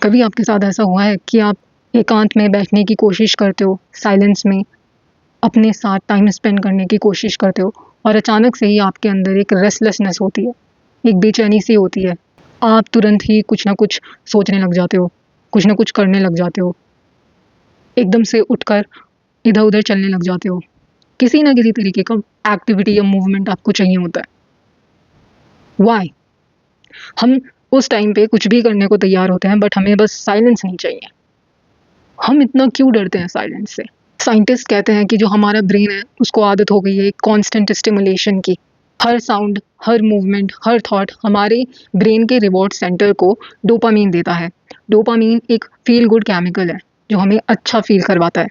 कभी आपके साथ ऐसा हुआ है कि आप एकांत में बैठने की कोशिश करते हो, साइलेंस में अपने साथ टाइम स्पेंड करने की कोशिश करते हो और अचानक से ही आपके अंदर एक रेस्टलेसनेस होती है, एक बेचैनी सी होती है। आप तुरंत ही कुछ ना कुछ सोचने लग जाते हो, कुछ ना कुछ करने लग जाते हो, एकदम से उठकर इधर-उधर चलने लग जाते हो। किसी ना किसी तरीके का एक्टिविटी या मूवमेंट आपको चाहिए होता है। व्हाई? हम उस टाइम पे कुछ भी करने को तैयार होते हैं बट हमें बस साइलेंस नहीं चाहिए। हम इतना क्यों डरते हैं साइलेंस से? साइंटिस्ट कहते हैं कि जो हमारा ब्रेन है उसको आदत हो गई है एक कांस्टेंट स्टिमुलेशन की। हर साउंड, हर मूवमेंट, हर थॉट हमारे ब्रेन के रिवॉर्ड सेंटर को डोपामीन देता है। डोपामीन एक फील गुड केमिकल है जो हमें अच्छा फील करवाता है।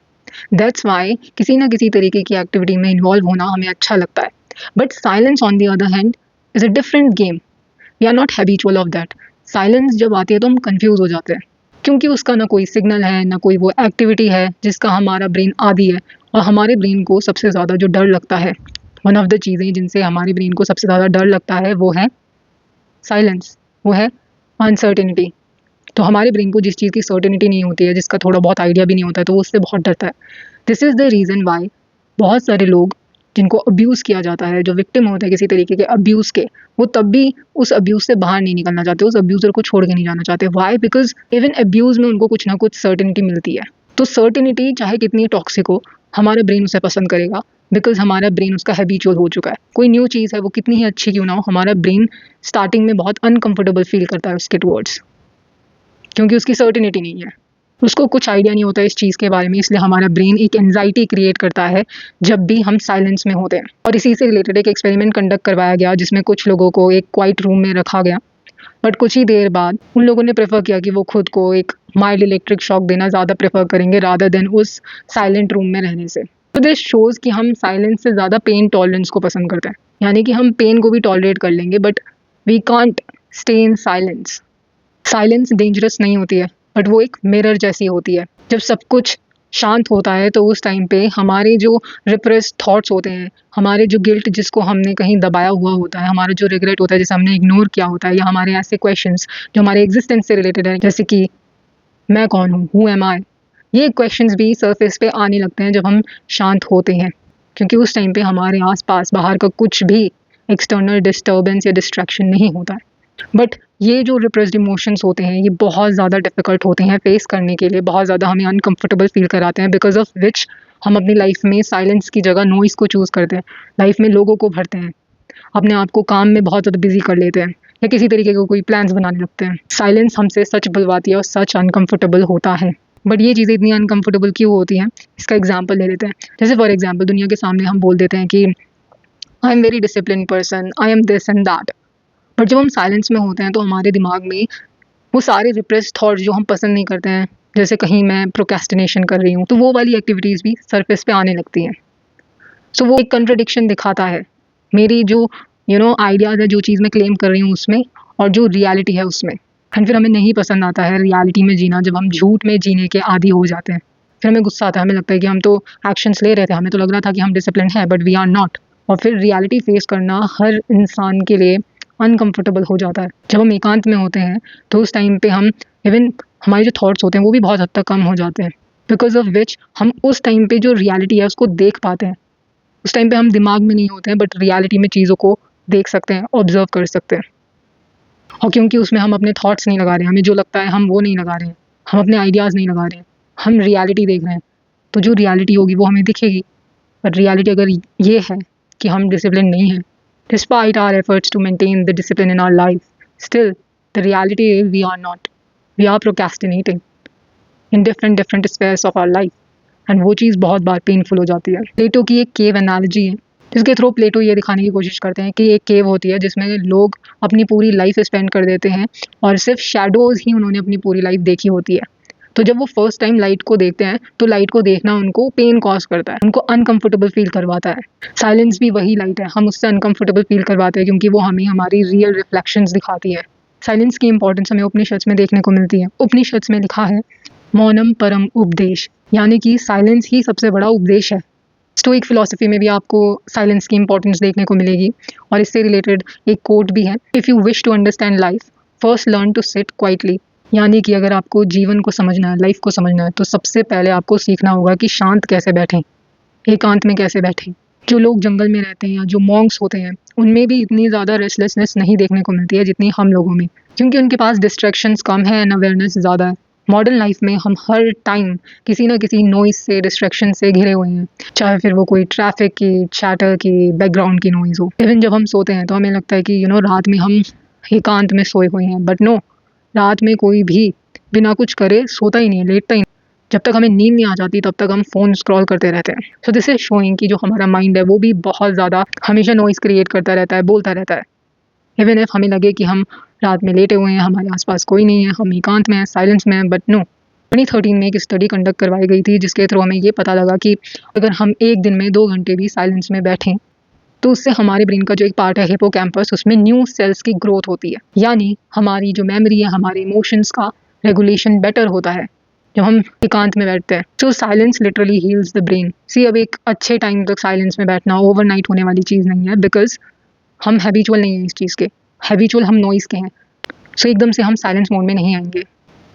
दैट्स वाई किसी ना किसी तरीके की एक्टिविटी में इन्वॉल्व होना हमें अच्छा लगता है। But silence on the other hand is a different game. We are not habitual of that. Silence जब आती है तो हम कंफ्यूज हो जाते हैं क्योंकि उसका ना कोई सिग्नल है, ना कोई वो एक्टिविटी है जिसका हमारा ब्रेन आदी है। और हमारे ब्रेन को सबसे ज़्यादा जो डर लगता है, वन ऑफ द चीज़ें जिनसे हमारे ब्रेन को सबसे ज़्यादा डर लगता है वो है साइलेंस, वो है अनसर्टेनिटी। तो हमारे ब्रेन को जिस चीज़ की सर्टेनिटी नहीं होती है, जिसका थोड़ा बहुत आइडिया भी नहीं होता है, तो वो उससे बहुत डरता है। This is the reason why बहुत सारे लोग जिनको अब्यूज़ किया जाता है, जो विक्टिम होते हैं किसी तरीके के अब्यूज़ के, वो तब भी उस अब्यूज़ से बाहर नहीं निकलना चाहते, उस अब्यूज़र को छोड़ के नहीं जाना चाहते। व्हाई? बिकॉज़ इवन अब्यूज़ में उनको कुछ ना कुछ सर्टेनिटी मिलती है। तो सर्टेनिटी चाहे कितनी टॉक्सिक हो, हमारा ब्रेन उसे पसंद करेगा बिकॉज़ हमारा ब्रेन उसका हैबिचुअल हो चुका है। कोई न्यू चीज़ है, वो कितनी ही अच्छी क्यों ना हो, हमारा ब्रेन स्टार्टिंग में बहुत अनकंफर्टेबल फ़ील करता है उसके टुवर्ड्स, क्योंकि उसकी सर्टेनिटी नहीं है। उसको कुछ आइडिया नहीं होता इस चीज़ के बारे में, इसलिए हमारा ब्रेन एक एंग्जायटी क्रिएट करता है जब भी हम साइलेंस में होते हैं। और इसी से रिलेटेड एक एक्सपेरिमेंट कंडक्ट करवाया गया जिसमें कुछ लोगों को एक क्वाइट रूम में रखा गया। बट कुछ ही देर बाद उन लोगों ने प्रेफर किया कि वो खुद को एक माइल्ड इलेक्ट्रिक शॉक देना ज़्यादा प्रेफर करेंगे रादर देन उस साइलेंट रूम में रहने से। तो दिस शोज़ कि हम साइलेंस से ज़्यादा पेन टॉलरेंस को पसंद करते हैं। यानी कि हम पेन को भी टॉलरेट कर लेंगे but we can't stay in silence. Silence dangerous नहीं होती है बट वो एक मिरर जैसी होती है। जब सब कुछ शांत होता है तो उस टाइम पे हमारे जो रिप्रेस्ड थॉट्स होते हैं, हमारे जो गिल्ट जिसको हमने कहीं दबाया हुआ होता है, हमारा जो रिग्रेट होता है जिसे हमने इग्नोर किया होता है, या हमारे ऐसे क्वेश्चंस जो हमारे एग्जिस्टेंस से रिलेटेड है, जैसे कि मैं कौन हूँ, हु एम आई, ये क्वेश्चंस भी सरफेस पे आने लगते हैं जब हम शांत होते हैं, क्योंकि उस टाइम पे हमारे आसपास बाहर का कुछ भी एक्सटर्नल डिस्टर्बेंस या डिस्ट्रैक्शन नहीं होता है। बट ये जो रिप्रेस्ड इमोशंस होते हैं ये बहुत ज़्यादा डिफ़िकल्ट होते हैं फेस करने के लिए, बहुत ज़्यादा हमें अनकंफर्टेबल फ़ील कराते हैं, बिकॉज़ ऑफ विच हम अपनी लाइफ में साइलेंस की जगह नॉइज़ को चूज़ करते हैं। लाइफ में लोगों को भरते हैं, अपने आप को काम में बहुत ज़्यादा बिज़ी कर लेते हैं, या किसी तरीके का कोई प्लान्स बनाने लगते हैं। साइलेंस हमसे सच बुलवाती है और सच अनकंफर्टेबल होता है। बट ये चीज़ें इतनी अनकंफर्टेबल क्यों होती हैं, इसका एग्जाम्पल ले लेते हैं। जैसे फॉर एग्जाम्पल दुनिया के सामने हम बोल देते हैं कि I am very discipline person, I am this and that. But जब हम साइलेंस में होते हैं तो हमारे दिमाग में वो सारे रिप्रेस्ड थॉट्स जो हम पसंद नहीं करते हैं, जैसे कहीं मैं प्रोक्रेस्टिनेशन कर रही हूँ, तो वो वाली एक्टिविटीज़ भी सरफेस पे आने लगती हैं। सो वो एक कंट्रडिक्शन दिखाता है मेरी जो आइडियाज़ है, जो चीज़ मैं क्लेम कर रही हूँ उसमें, और जो रियलिटी है उसमें। एंड फिर हमें नहीं पसंद आता है रियलिटी में जीना जब हम झूठ में जीने के आदी हो जाते हैं। फिर हमें गुस्सा आता है, हमें लगता है कि हम तो एक्शंस ले रहे थे, हमें तो लग रहा था कि हम डिसिप्लिन है बट वी आर नॉट। और फिर रियलिटी फेस करना हर इंसान के लिए अनकंफर्टेबल हो जाता है। जब हम एकांत में होते हैं तो उस टाइम पे हम इवन हमारे जो थॉट्स होते हैं वो भी बहुत हद तक कम हो जाते हैं, बिकॉज ऑफ विच हम उस टाइम पे जो रियलिटी है उसको देख पाते हैं। उस टाइम पे हम दिमाग में नहीं होते हैं बट रियलिटी में चीज़ों को देख सकते हैं, ऑब्जर्व कर सकते हैं। और क्योंकि उसमें हम अपने थॉट्स नहीं लगा रहे हैं, हमें जो लगता है हम वो नहीं लगा रहे हैं, हम अपने आइडियाज़ नहीं लगा रहे हैं, हम रियलिटी देख रहे हैं, तो जो रियलिटी होगी वो हमें दिखेगी। बट रियलिटी अगर ये है कि हम डिसिप्लिन नहीं हैं, despite our efforts to maintain the discipline in our life, still the reality is we are not, we are procrastinating in different different spheres of our life. And वो चीज़ बहुत बार पेनफुल हो जाती है। प्लेटो की एक केव एनालॉजी है जिसके थ्रू प्लेटो ये दिखाने की कोशिश करते हैं कि एक केव होती है जिसमें लोग अपनी पूरी लाइफ स्पेंड कर देते हैं और सिर्फ शैडोज़ ही उन्होंने अपनी पूरी लाइफ देखी होती है। तो जब वो फर्स्ट टाइम लाइट को देखते हैं तो लाइट को देखना उनको पेन कॉज करता है, उनको अनकंफर्टेबल फील करवाता है। साइलेंस भी वही लाइट है, हम उससे अनकंफर्टेबल फील करवाते हैं क्योंकि वो हमें हमारी रियल रिफ्लेक्शंस दिखाती है। साइलेंस की इंपॉर्टेंस हमें उपनिषद्स में देखने को मिलती है। उपनिषद्स में लिखा है मौनम परम उपदेश, यानी कि साइलेंस ही सबसे बड़ा उपदेश है। स्टोइक फिलॉसफी में भी आपको साइलेंस की इंपॉर्टेंस देखने को मिलेगी और इससे रिलेटेड एक कोट भी है, if you wish to understand life first learn to sit quietly यानी कि अगर आपको जीवन को समझना है, लाइफ को समझना है, तो सबसे पहले आपको सीखना होगा कि शांत कैसे बैठें, एकांत में कैसे बैठें। जो लोग जंगल में रहते हैं या जो मॉन्क्स होते हैं, उनमें भी इतनी ज़्यादा रेस्टलेसनेस नहीं देखने को मिलती है जितनी हम लोगों में, क्योंकि उनके पास डिस्ट्रैक्शंस कम है एंड अवेयरनेस ज़्यादा है। मॉडर्न लाइफ में हम हर टाइम किसी ना किसी नॉइज़ से, डिस्ट्रैक्शन से घिरे हुए हैं, चाहे फिर वो कोई ट्रैफिक की, चैटर की, बैकग्राउंड की नॉइज़ हो। इवन जब हम सोते हैं तो हमें लगता है कि रात में हम एकांत में सोए हुए हैं, बट नो, रात में कोई भी बिना कुछ करे सोता ही नहीं है, लेटता ही नहीं। जब तक हमें नींद नहीं आ जाती तब तक हम फ़ोन स्क्रॉल करते रहते हैं। सो दिस इज़ शोइंग कि जो हमारा माइंड है वो भी बहुत ज़्यादा हमेशा नॉइज़ क्रिएट करता रहता है, बोलता रहता है। इवन इफ हमें लगे कि हम रात में लेटे हुए हैं, हमारे आसपास कोई नहीं है, हम एकांत में हैं, साइलेंस में हैं, बट नो। 2013 में एक स्टडी कंडक्ट करवाई गई थी जिसके थ्रू हमें ये पता लगा कि अगर हम एक दिन में 2 घंटे भी साइलेंस में बैठें तो उससे हमारे ब्रेन का जो एक पार्ट है हिपोकैम्पस, उसमें न्यू सेल्स की ग्रोथ होती है। यानी हमारी जो मेमोरी है, हमारे इमोशंस का रेगुलेशन बेटर होता है जब हम एकांत में बैठते हैं। So silence literally heals the brain. See, अब एक अच्छे टाइम तक साइलेंस में बैठना ओवरनाइट होने वाली चीज़ नहीं है, बिकॉज हम हैबिचुअल नहीं हैं इस चीज़ के। हैबिचुअल हम नॉइज़ के हैं। सो एकदम से हम साइलेंस मोड में नहीं आएंगे।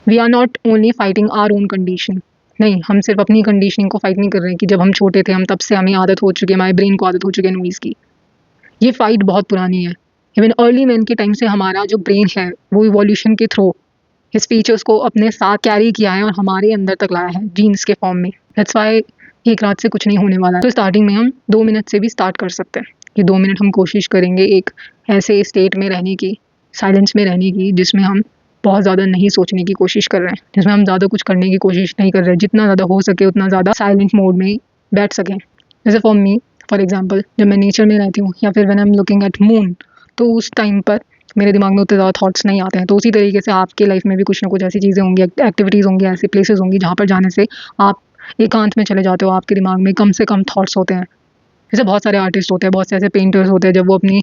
We are not only fighting our own condition. नहीं, हम सिर्फ अपनी कंडीशनिंग को फाइट नहीं कर रहे हैं कि जब हम छोटे थे हम तब से हमें आदत हो चुकी है, हमारे ब्रेन को आदत हो चुकी है नॉइज़ की। ये फाइट बहुत पुरानी है। इवन अर्ली मैन के टाइम से हमारा जो ब्रेन है वो इवोल्यूशन के थ्रू इस फीचर्स को अपने साथ कैरी किया है और हमारे अंदर तक लाया है जीन्स के फॉर्म में। दैट्स वाई एक रात से कुछ नहीं होने वाला है। तो स्टार्टिंग में हम 2 मिनट से भी स्टार्ट कर सकते हैं कि 2 मिनट हम कोशिश करेंगे एक ऐसे स्टेट में रहने की, साइलेंस में रहने की, जिसमें हम बहुत ज़्यादा नहीं सोचने की कोशिश कर रहे हैं, जिसमें हम ज़्यादा कुछ करने की कोशिश नहीं कर रहे हैं, जितना ज़्यादा हो सके उतना ज़्यादा साइलेंट मोड में बैठ सकें। जैसे फॉर मी, फॉर एग्जाम्पल, जब मैं नेचर में रहती हूँ या फिर when I am looking at moon, तो उस टाइम पर मेरे दिमाग में उतने ज़्यादा थॉट्स नहीं आते हैं। तो उसी तरीके से आपके लाइफ में भी कुछ ना कुछ ऐसी चीज़ें होंगी, एक्टिविटीज़ होंगी, ऐसी प्लेसेस होंगी जहाँ पर जाने से आप एकांत में चले जाते हो, आपके दिमाग में कम से कम थॉट्स होते हैं। जैसे बहुत सारे आर्टिस्ट होते हैं, बहुत से ऐसे पेंटर्स होते हैं, जब वो अपनी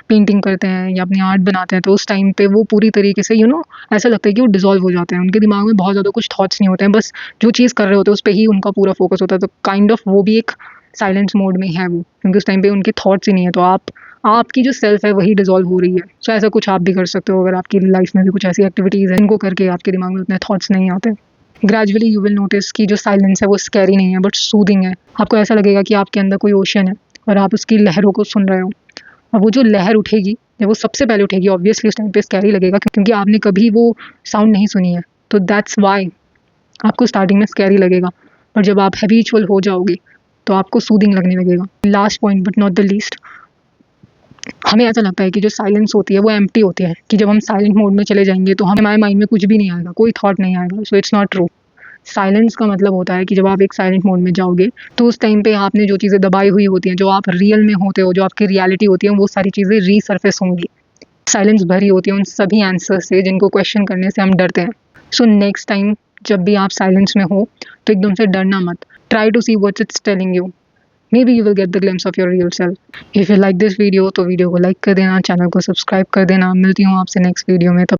पेंटिंग करते हैं या अपनी आर्ट बनाते हैं तो उस टाइम पे वो पूरी तरीके से ऐसा लगता है कि वो डिज़ोल्व हो जाते हैं। उनके दिमाग में बहुत ज़्यादा कुछ थॉट्स नहीं होते हैं, बस जो चीज़ कर रहे होते हैं उस पे ही उनका पूरा फोकस होता है। तो काइंड ऑफ वो भी एक साइलेंस मोड में है वो, क्योंकि उस टाइम पे उनके थॉट्स ही नहीं है। तो आपकी जो सेल्फ है वही डिज़ोल्व हो रही है। सो ऐसा कुछ आप भी कर सकते हो अगर आपकी लाइफ में भी कुछ ऐसी एक्टिविटीज़ हैं जिनको करके आपके दिमाग में उतने थॉट्स नहीं आते। ग्रेजुअली यू विल नोटिस कि जो साइलेंस है वो स्कैरी नहीं है बट सूदिंग है। आपको ऐसा लगेगा कि आपके अंदर कोई ओशन है और आप उसकी लहरों को सुन रहे हो, और वो जो लहर उठेगी, जब वो सबसे पहले उठेगी, ऑब्वियसली उस टाइम पे स्कैरी लगेगा क्योंकि आपने कभी वो साउंड नहीं सुनी है। तो दैट्स वाई आपको स्टार्टिंग में स्कैरी लगेगा, पर जब आप हैबिचुअल हो जाओगे तो आपको सूदिंग लगने लगेगा। Last point but not the least, हमें ऐसा लगता है कि जो साइलेंस होती है वो एम्प्टी होती है, कि जब हम साइलेंट मोड में चले जाएंगे तो हमारे माइंड में कुछ भी नहीं आएगा, कोई थॉट नहीं आएगा। So it's not true. Silence का मतलब होता है कि जब आप एक साइलेंट मोड में जाओगे तो उस टाइम पे आपने जो चीज़ें दबाई हुई होती हैं, जो आप रियल में होते हो, जो आपकी रियलिटी होती है, वो सारी चीज़ें रीसर्फेस होंगी। साइलेंस भरी होती है उन सभी आंसर से जिनको क्वेश्चन करने से हम डरते हैं। सो नेक्स्ट टाइम जब भी आप साइलेंस में हो तो एकदम से डरना मत। Try to see what it's telling you. Maybe you will get the glimpse of your real self. If you like this video तो वीडियो को लाइक कर देना, चैनल को सब्सक्राइब कर देना। मिलती हूँ आपसे नेक्स्ट वीडियो में। तब